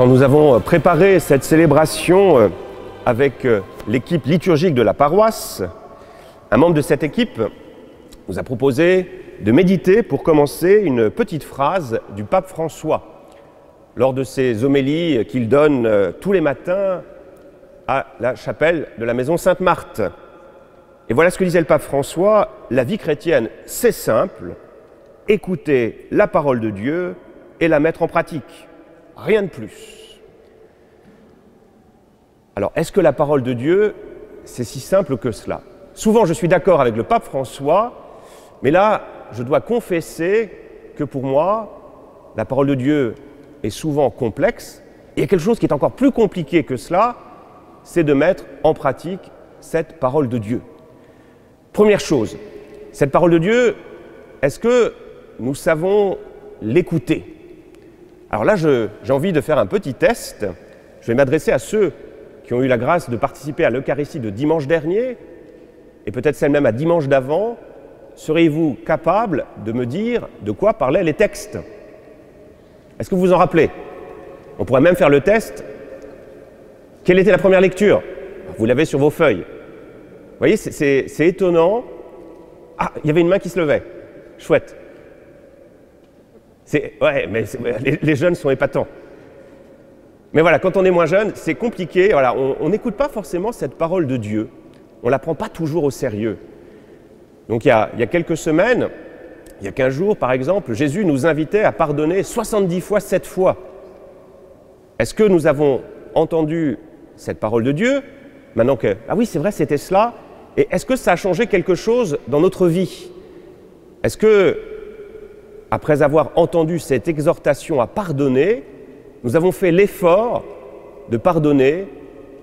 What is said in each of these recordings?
Quand nous avons préparé cette célébration avec l'équipe liturgique de la paroisse, un membre de cette équipe nous a proposé de méditer pour commencer une petite phrase du pape François lors de ses homélies qu'il donne tous les matins à la chapelle de la maison Sainte-Marthe. Et voilà ce que disait le pape François: la vie chrétienne, c'est simple, écouter la parole de Dieu et la mettre en pratique. Rien de plus. Alors, est-ce que la parole de Dieu, c'est si simple que cela? Souvent, je suis d'accord avec le pape François, mais là, je dois confesser que pour moi, la parole de Dieu est souvent complexe. Et il y a quelque chose qui est encore plus compliqué que cela, c'est de mettre en pratique cette parole de Dieu. Première chose, cette parole de Dieu, est-ce que nous savons l'écouter? Alors là, j'ai envie de faire un petit test. Je vais m'adresser à ceux qui ont eu la grâce de participer à l'Eucharistie de dimanche dernier, et peut-être celle même à dimanche d'avant. Seriez-vous capable de me dire de quoi parlaient les textes? Est-ce que vous vous en rappelez? On pourrait même faire le test. Quelle était la première lecture? Vous l'avez sur vos feuilles. Vous voyez, c'est étonnant. Ah, il y avait une main qui se levait. Chouette. Ouais, mais les jeunes sont épatants. Mais voilà, quand on est moins jeune, c'est compliqué. Voilà, on n'écoute pas forcément cette parole de Dieu. On ne la prend pas toujours au sérieux. Donc il y a quelques semaines, il y a 15 jours par exemple, Jésus nous invitait à pardonner 70 fois, 7 fois. Est-ce que nous avons entendu cette parole de Dieu, maintenant que, ah oui, c'est vrai, c'était cela, et est-ce que ça a changé quelque chose dans notre vie? Est-ce que, après avoir entendu cette exhortation à pardonner, nous avons fait l'effort de pardonner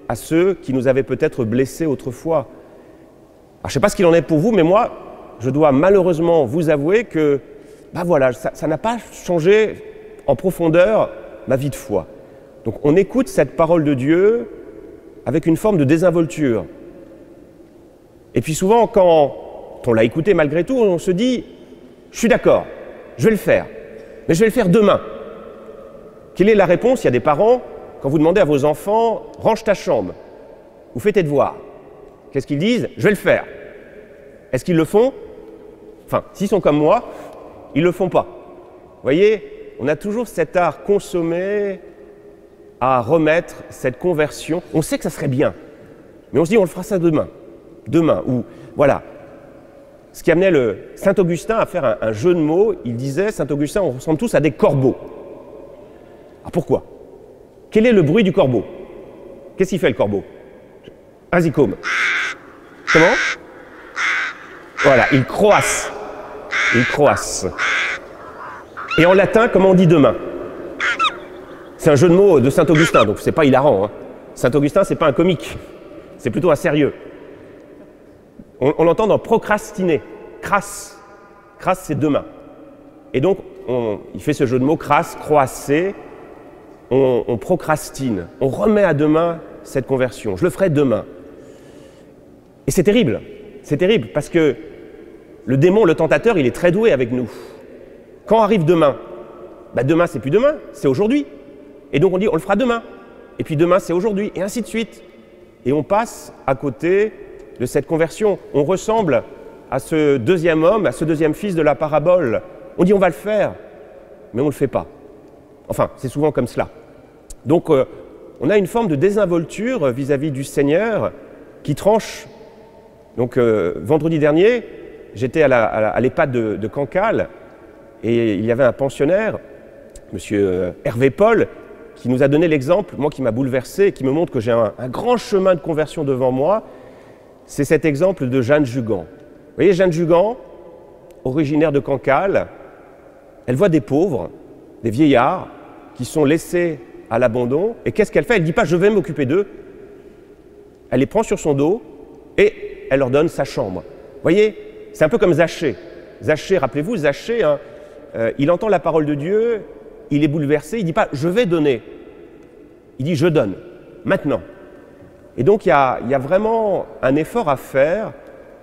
à ceux qui nous avaient peut-être blessés autrefois? Alors, je ne sais pas ce qu'il en est pour vous, mais moi, je dois malheureusement vous avouer que voilà, ça n'a pas changé en profondeur ma vie de foi. Donc on écoute cette parole de Dieu avec une forme de désinvolture. Et puis souvent, quand on l'a écouté malgré tout, on se dit « je suis d'accord, je vais le faire, mais je vais le faire demain ». Quelle est la réponse? Il y a des parents, quand vous demandez à vos enfants « range ta chambre » ou « fais tes devoirs », qu'est-ce qu'ils disent? « je vais le faire ». Est-ce qu'ils le font? Enfin, s'ils sont comme moi, ils ne le font pas. Vous voyez, on a toujours cet art consommé à remettre cette conversion. On sait que ça serait bien, mais on se dit on le fera ça demain. Demain, ou voilà. Ce qui amenait le Saint Augustin à faire un jeu de mots. Il disait, Saint Augustin, on ressemble tous à des corbeaux. Alors pourquoi? Quel est le bruit du corbeau? Qu'est-ce qu'il fait le corbeau? Vas-y, Côme. Comment? Voilà, il croasse. Il croasse. Et en latin, comment on dit demain? C'est un jeu de mots de Saint Augustin, donc c'est pas hilarant. Hein. Saint Augustin, c'est pas un comique, c'est plutôt un sérieux. On l'entend dans procrastiner. Crasse. Crasse, c'est demain. Et donc, il fait ce jeu de mots, crasse, croasser. On procrastine. On remet à demain cette conversion. Je le ferai demain. Et c'est terrible. C'est terrible parce que le démon, le tentateur, il est très doué avec nous. Quand arrive demain? Demain, c'est plus demain, c'est aujourd'hui. Et donc on dit, on le fera demain. Et puis demain, c'est aujourd'hui, et ainsi de suite. Et on passe à côté de cette conversion. On ressemble à ce deuxième homme, à ce deuxième fils de la parabole. On dit, on va le faire, mais on ne le fait pas. Enfin, c'est souvent comme cela. Donc, on a une forme de désinvolture vis-à-vis du Seigneur qui tranche. Donc, vendredi dernier, j'étais à l'EHPAD de Cancale, et il y avait un pensionnaire, monsieur Hervé Paul, qui nous a donné l'exemple, moi qui m'a bouleversé, et qui me montre que j'ai un grand chemin de conversion devant moi. C'est cet exemple de Jeanne Jugan. Vous voyez, Jeanne Jugan, originaire de Cancale, elle voit des pauvres, des vieillards, qui sont laissés à l'abandon. Et qu'est-ce qu'elle fait? Elle ne dit pas « je vais m'occuper d'eux ». Elle les prend sur son dos et elle leur donne sa chambre. Vous voyez, c'est un peu comme Zachée. Zachée, rappelez-vous, Zachée, hein, il entend la parole de Dieu, il est bouleversé, il ne dit pas « je vais donner ». Il dit « je donne, maintenant ». Et donc il y a vraiment un effort à faire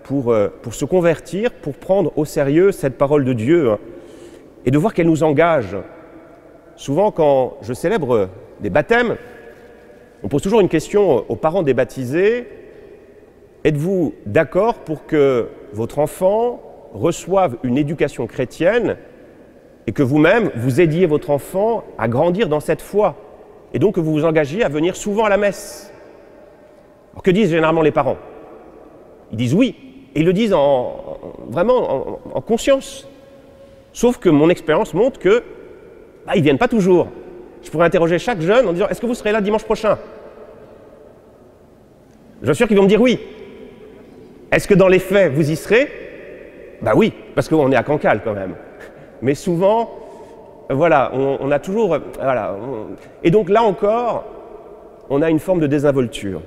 pour se convertir, pour prendre au sérieux cette parole de Dieu, hein, et de voir qu'elle nous engage. Souvent quand je célèbre des baptêmes, on pose toujours une question aux parents des baptisés. Êtes-vous d'accord pour que votre enfant reçoive une éducation chrétienne et que vous-même, vous aidiez votre enfant à grandir dans cette foi et donc que vous vous engagiez à venir souvent à la messe? Alors, que disent généralement les parents? Ils disent oui, et ils le disent vraiment en conscience. Sauf que mon expérience montre que ils ne viennent pas toujours. Je pourrais interroger chaque jeune en disant « Est-ce que vous serez là dimanche prochain ?» Je suis sûr qu'ils vont me dire oui. Est-ce que dans les faits, vous y serez? Oui, parce qu'on est à Cancale quand même. Mais souvent, voilà, on a toujours... Voilà, et donc là encore, on a une forme de désinvolture.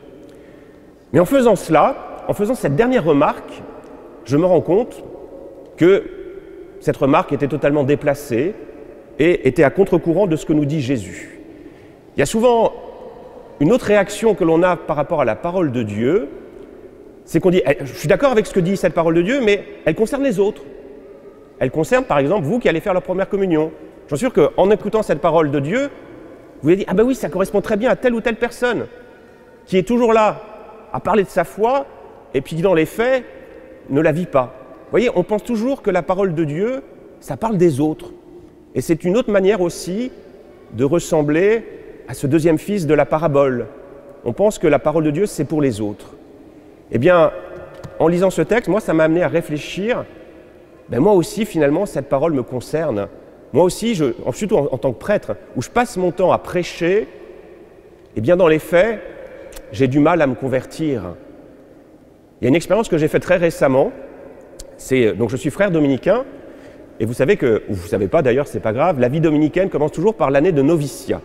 Mais en faisant cela, en faisant cette dernière remarque, je me rends compte que cette remarque était totalement déplacée et était à contre-courant de ce que nous dit Jésus. Il y a souvent une autre réaction que l'on a par rapport à la parole de Dieu, c'est qu'on dit « Je suis d'accord avec ce que dit cette parole de Dieu, mais elle concerne les autres. Elle concerne par exemple vous qui allez faire la première communion. J'en suis sûr qu'en écoutant cette parole de Dieu, vous allez dire « Ah ben oui, ça correspond très bien à telle ou telle personne qui est toujours là à parler de sa foi et puis qui dans les faits ne la vit pas. » Vous voyez, on pense toujours que la parole de Dieu, ça parle des autres. Et c'est une autre manière aussi de ressembler à ce deuxième fils de la parabole. On pense que la parole de Dieu, c'est pour les autres. Eh bien, en lisant ce texte, moi, ça m'a amené à réfléchir. Moi aussi, finalement, cette parole me concerne. Moi aussi, surtout en tant que prêtre, où je passe mon temps à prêcher, eh bien, dans les faits, j'ai du mal à me convertir. Il y a une expérience que j'ai faite très récemment. Donc, je suis frère dominicain. Et vous savez que, ou vous ne savez pas d'ailleurs, c'est pas grave, la vie dominicaine commence toujours par l'année de noviciat.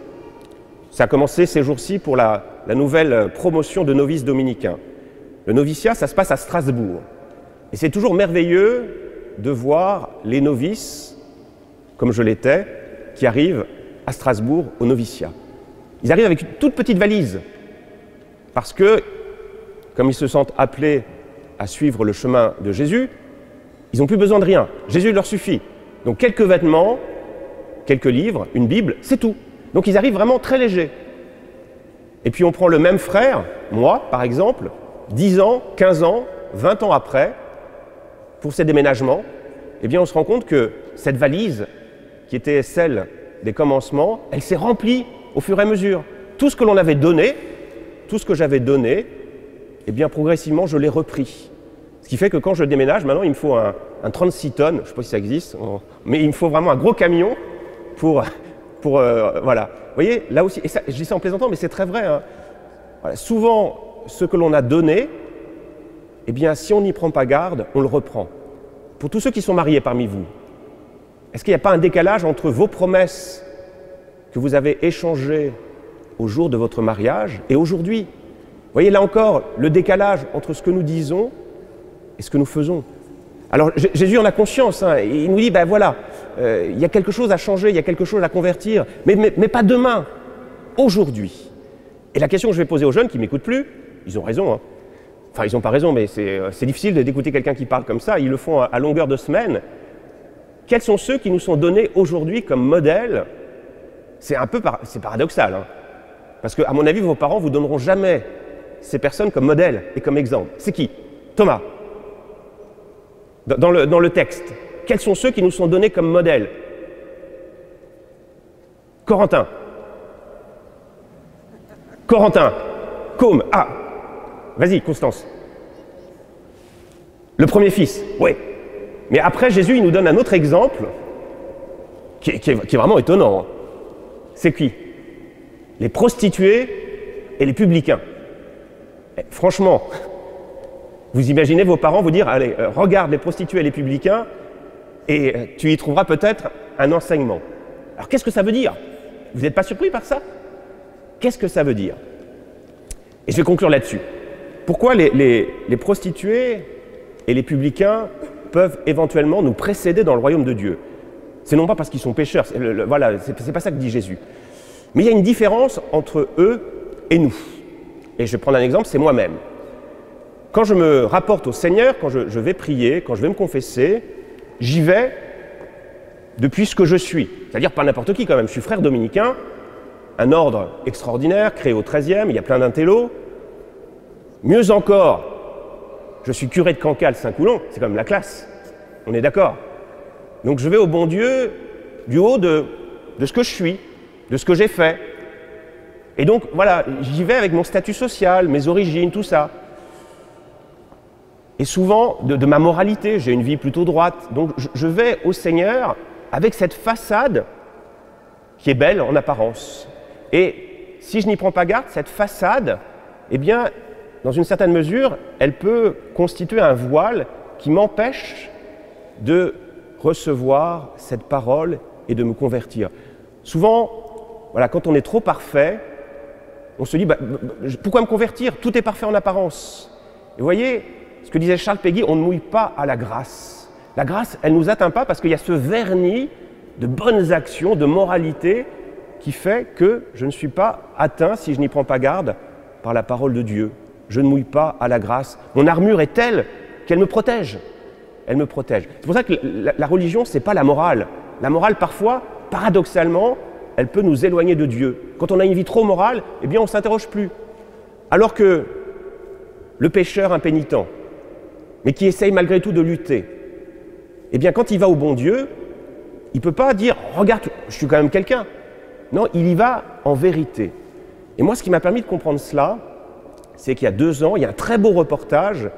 Ça a commencé ces jours-ci pour la nouvelle promotion de novices dominicains. Le noviciat, ça se passe à Strasbourg. Et c'est toujours merveilleux de voir les novices, comme je l'étais, qui arrivent à Strasbourg au noviciat. Ils arrivent avec une toute petite valise, parce que, comme ils se sentent appelés à suivre le chemin de Jésus, ils n'ont plus besoin de rien. Jésus leur suffit. Donc quelques vêtements, quelques livres, une Bible, c'est tout. Donc ils arrivent vraiment très légers. Et puis on prend le même frère, moi par exemple, 10 ans, 15 ans, 20 ans après, pour ces déménagements, eh bien on se rend compte que cette valise, qui était celle des commencements, elle s'est remplie au fur et à mesure. Tout ce que l'on avait donné, tout ce que j'avais donné, eh bien progressivement je l'ai repris. Ce qui fait que quand je déménage, maintenant il me faut un 36 tonnes, je ne sais pas si ça existe, mais il me faut vraiment un gros camion pour voilà. Vous voyez, là aussi, et ça, je dis ça en plaisantant, mais c'est très vrai. Hein. Voilà, souvent, ce que l'on a donné, eh bien, si on n'y prend pas garde, on le reprend. Pour tous ceux qui sont mariés parmi vous, est-ce qu'il n'y a pas un décalage entre vos promesses que vous avez échangées au jour de votre mariage et aujourd'hui? Vous voyez, là encore, le décalage entre ce que nous disons et ce que nous faisons. Alors Jésus en a conscience, hein, il nous dit, voilà, il y a quelque chose à changer, il y a quelque chose à convertir, mais pas demain, aujourd'hui. Et la question que je vais poser aux jeunes qui ne m'écoutent plus, ils ont raison, hein. Enfin ils n'ont pas raison, mais c'est difficile d'écouter quelqu'un qui parle comme ça, ils le font à longueur de semaine. Quels sont ceux qui nous sont donnés aujourd'hui comme modèle? C'est paradoxal, hein, parce qu'à mon avis, vos parents ne vous donneront jamais ces personnes comme modèle et comme exemple. C'est qui? Thomas. Dans le texte, quels sont ceux qui nous sont donnés comme modèle? Corentin. Côme. Ah, vas-y, Constance. Le premier fils, oui. Mais après, Jésus, il nous donne un autre exemple qui est vraiment étonnant. Hein. C'est qui? Les prostituées et les publicains. Franchement, vous imaginez vos parents vous dire « Allez, regarde les prostituées et les publicains et tu y trouveras peut-être un enseignement. » Alors qu'est-ce que ça veut dire? Vous n'êtes pas surpris par ça? Qu'est-ce que ça veut dire? Et je vais conclure là-dessus. Pourquoi les prostituées et les publicains peuvent éventuellement nous précéder dans le royaume de Dieu? C'est non pas parce qu'ils sont pécheurs, voilà, c'est pas ça que dit Jésus. Mais il y a une différence entre eux et nous. Et je vais prendre un exemple, c'est moi-même. Quand je me rapporte au Seigneur, quand je vais prier, quand je vais me confesser, j'y vais depuis ce que je suis. C'est-à-dire pas n'importe qui quand même. Je suis frère dominicain, un ordre extraordinaire, créé au XIIIe, il y a plein d'intellos. Mieux encore, je suis curé de Cancale Saint-Coulon, c'est quand même la classe, on est d'accord. Donc je vais au bon Dieu du haut de ce que je suis, de ce que j'ai fait. Et donc voilà, j'y vais avec mon statut social, mes origines, tout ça. Et souvent, de ma moralité, j'ai une vie plutôt droite. Donc je vais au Seigneur avec cette façade qui est belle en apparence. Et si je n'y prends pas garde, cette façade, eh bien, dans une certaine mesure, elle peut constituer un voile qui m'empêche de recevoir cette parole et de me convertir. Souvent, voilà, quand on est trop parfait, on se dit pourquoi me convertir? Tout est parfait en apparence. Et vous voyez, ce que disait Charles Péguy, on ne mouille pas à la grâce. La grâce, elle ne nous atteint pas parce qu'il y a ce vernis de bonnes actions, de moralité, qui fait que je ne suis pas atteint, si je n'y prends pas garde, par la parole de Dieu. Je ne mouille pas à la grâce. Mon armure est telle qu'elle me protège. Elle me protège. C'est pour ça que la religion, ce n'est pas la morale. La morale, parfois, paradoxalement, elle peut nous éloigner de Dieu. Quand on a une vie trop morale, eh bien, on ne s'interroge plus. Alors que le pécheur impénitent, mais qui essaye malgré tout de lutter, eh bien, quand il va au bon Dieu, il ne peut pas dire « Regarde, je suis quand même quelqu'un ». Non, il y va en vérité. Et moi, ce qui m'a permis de comprendre cela, c'est qu'il y a 2 ans, il y a un très beau reportage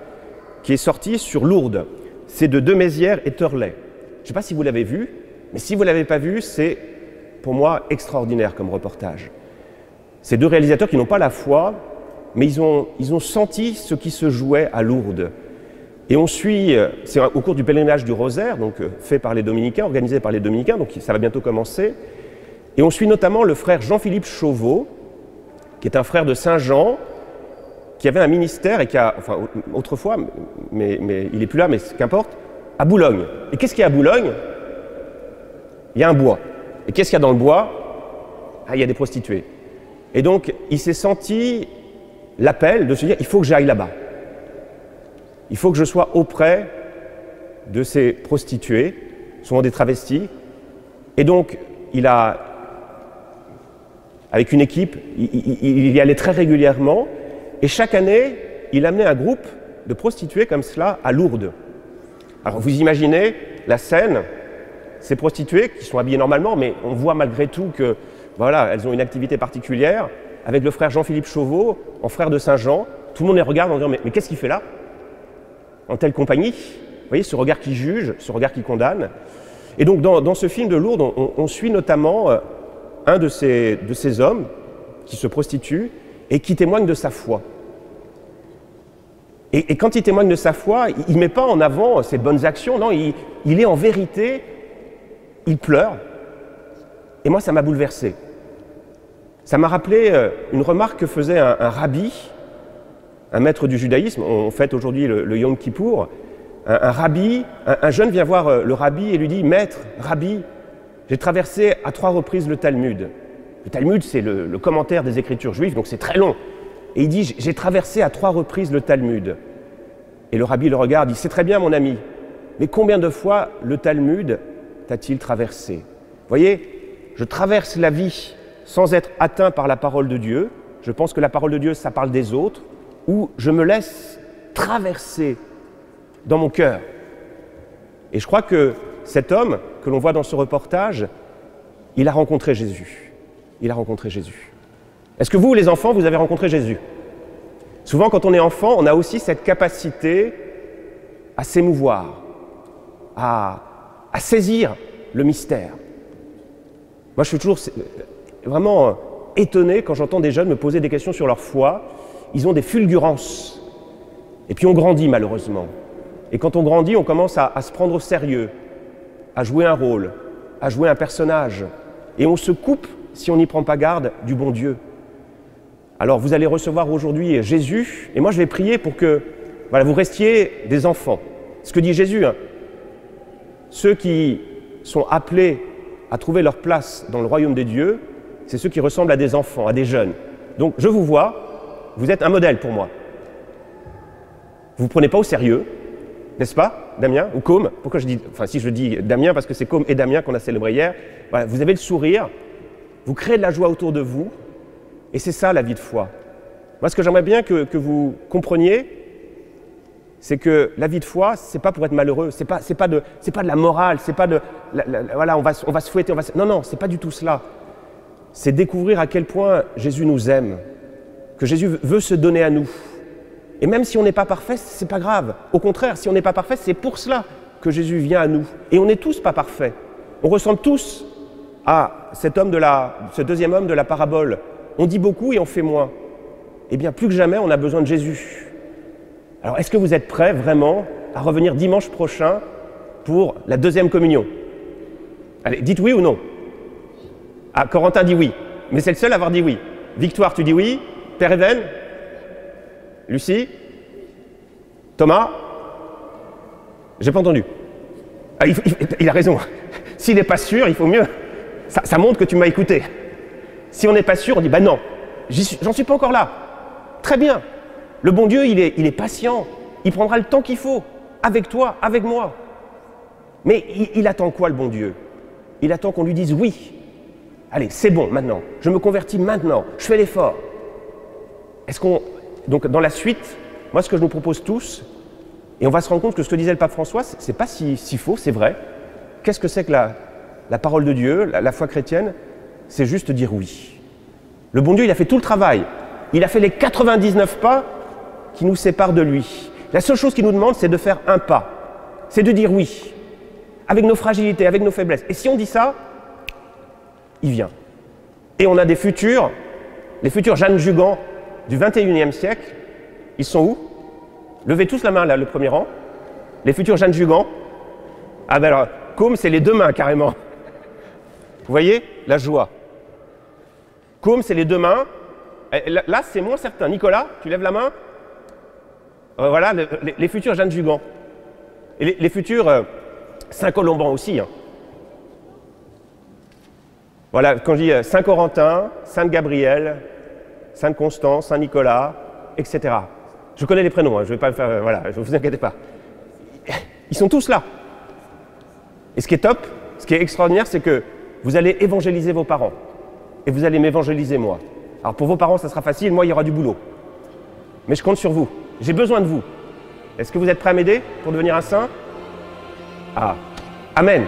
qui est sorti sur Lourdes. C'est de Demézières et Turlet. Je ne sais pas si vous l'avez vu, mais si vous ne l'avez pas vu, c'est pour moi extraordinaire comme reportage. Ces 2 réalisateurs qui n'ont pas la foi, mais ils ont senti ce qui se jouait à Lourdes. Et on suit, c'est au cours du pèlerinage du Rosaire, donc fait par les Dominicains, organisé par les Dominicains, donc ça va bientôt commencer. Et on suit notamment le frère Jean-Philippe Chauveau, qui est un frère de Saint-Jean, qui avait un ministère et qui a, enfin autrefois, mais il n'est plus là, mais qu'importe, à Boulogne. Et qu'est-ce qu'il y a à Boulogne? Il y a un bois. Et qu'est-ce qu'il y a dans le bois? Ah, il y a des prostituées. Et donc, il s'est senti l'appel de se dire, il faut que j'aille là-bas. Il faut que je sois auprès de ces prostituées, souvent des travestis. Et donc, il a, avec une équipe, il y allait très régulièrement. Et chaque année, il amenait un groupe de prostituées comme cela à Lourdes. Alors vous imaginez la scène, ces prostituées qui sont habillées normalement, mais on voit malgré tout que voilà, elles ont une activité particulière, avec le frère Jean-Philippe Chauveau, en frère de Saint-Jean. Tout le monde les regarde en disant mais qu'est-ce qu'il fait là? En telle compagnie? Vous voyez, ce regard qui juge, ce regard qui condamne. Et donc dans ce film de Lourdes, on suit notamment un de ces hommes qui se prostitue et qui témoigne de sa foi. Et quand il témoigne de sa foi, il ne met pas en avant ses bonnes actions, non, il est en vérité, il pleure. Et moi, ça m'a bouleversé. Ça m'a rappelé une remarque que faisait un rabbi, un maître du judaïsme, on fête aujourd'hui le Yom Kippour, un rabbi, un jeune vient voir le rabbi et lui dit « Maître, rabbi, j'ai traversé à 3 reprises le Talmud ». Le Talmud, c'est le commentaire des Écritures juives, donc c'est très long. Et il dit « J'ai traversé à 3 reprises le Talmud ». Et le rabbi le regarde, il dit « C'est très bien mon ami, mais combien de fois le Talmud t'a-t-il traversé ?» Vous voyez, je traverse la vie sans être atteint par la parole de Dieu. Je pense que la parole de Dieu, ça parle des autres, ou je me laisse traverser dans mon cœur. Et je crois que cet homme que l'on voit dans ce reportage, il a rencontré Jésus. Il a rencontré Jésus. Est-ce que vous, les enfants, vous avez rencontré Jésus? Souvent, quand on est enfant, on a aussi cette capacité à s'émouvoir, à saisir le mystère. Moi, je suis toujours vraiment étonné quand j'entends des jeunes me poser des questions sur leur foi. Ils ont des fulgurances. Et puis on grandit, malheureusement. Et quand on grandit, on commence à se prendre au sérieux, à jouer un rôle, à jouer un personnage. Et on se coupe, si on n'y prend pas garde, du bon Dieu. Alors vous allez recevoir aujourd'hui Jésus, et moi je vais prier pour que voilà, vous restiez des enfants. Ce que dit Jésus, hein, ceux qui sont appelés à trouver leur place dans le royaume des dieux, c'est ceux qui ressemblent à des enfants, à des jeunes. Donc je vous vois, vous êtes un modèle pour moi. Vous ne prenez pas au sérieux, n'est-ce pas, Damien ou Com? Pourquoi je dis, enfin si je dis Damien, parce que c'est Com et Damien qu'on a célébré hier. Voilà, vous avez le sourire, vous créez de la joie autour de vous, et c'est ça la vie de foi. Moi, ce que j'aimerais bien que vous compreniez, c'est que la vie de foi, c'est pas pour être malheureux, c'est pas de la morale, c'est pas de voilà, on va se fouetter, non, c'est pas du tout cela. C'est découvrir à quel point Jésus nous aime, que Jésus veut se donner à nous. Et même si on n'est pas parfait, c'est pas grave. Au contraire, si on n'est pas parfait, c'est pour cela que Jésus vient à nous. Et on n'est tous pas parfaits. On ressemble tous à ce deuxième homme de la parabole. On dit beaucoup et on fait moins. Eh bien, plus que jamais, on a besoin de Jésus. Alors, est-ce que vous êtes prêts vraiment à revenir dimanche prochain pour la deuxième communion? Allez, dites oui ou non. Ah, Corentin dit oui, mais c'est le seul à avoir dit oui. Victoire, tu dis oui. Père Even? Lucie? Thomas? J'ai pas entendu. Ah, il a raison. S'il n'est pas sûr, il faut mieux. Ça montre que tu m'as écouté. Si on n'est pas sûr, on dit bah non, j'en suis pas encore là. Très bien. Le bon Dieu, il est patient. Il prendra le temps qu'il faut, avec toi, avec moi. Mais il attend quoi, le bon Dieu? Il attend qu'on lui dise oui. Allez, c'est bon maintenant. Je me convertis maintenant. Je fais l'effort. Donc, dans la suite, moi, ce que je nous propose tous, et on va se rendre compte que ce que disait le pape François, c'est pas si faux, c'est vrai. Qu'est-ce que c'est que la parole de Dieu, la foi chrétienne? C'est juste dire oui. Le bon Dieu, il a fait tout le travail. Il a fait les 99 pas qui nous séparent de lui. La seule chose qu'il nous demande, c'est de faire un pas. C'est de dire oui. Avec nos fragilités, avec nos faiblesses. Et si on dit ça, il vient. Et on a les futurs Jeanne Jugan du 21e siècle. Ils sont où? Levez tous la main, là, le premier rang. Les futurs Jeanne Jugan. Ah ben alors, Côme, c'est les deux mains, carrément. Vous voyez? La joie. Côme, c'est les deux mains. Là, c'est moins certain. Nicolas, tu lèves la main. Voilà, les futurs Jeanne Jugan. Et les futurs Saint-Colomban aussi. Hein. Voilà, quand je dis Saint-Corentin, Sainte-Gabrielle, Sainte-Constance, Saint-Nicolas, etc. Je connais les prénoms, hein, je ne vais pas faire... voilà, ne vous inquiétez pas. Ils sont tous là. Et ce qui est top, ce qui est extraordinaire, c'est que vous allez évangéliser vos parents. Et vous allez m'évangéliser moi. Alors pour vos parents, ça sera facile, moi, il y aura du boulot. Mais je compte sur vous. J'ai besoin de vous. Est-ce que vous êtes prêts à m'aider pour devenir un saint? Ah, Amen.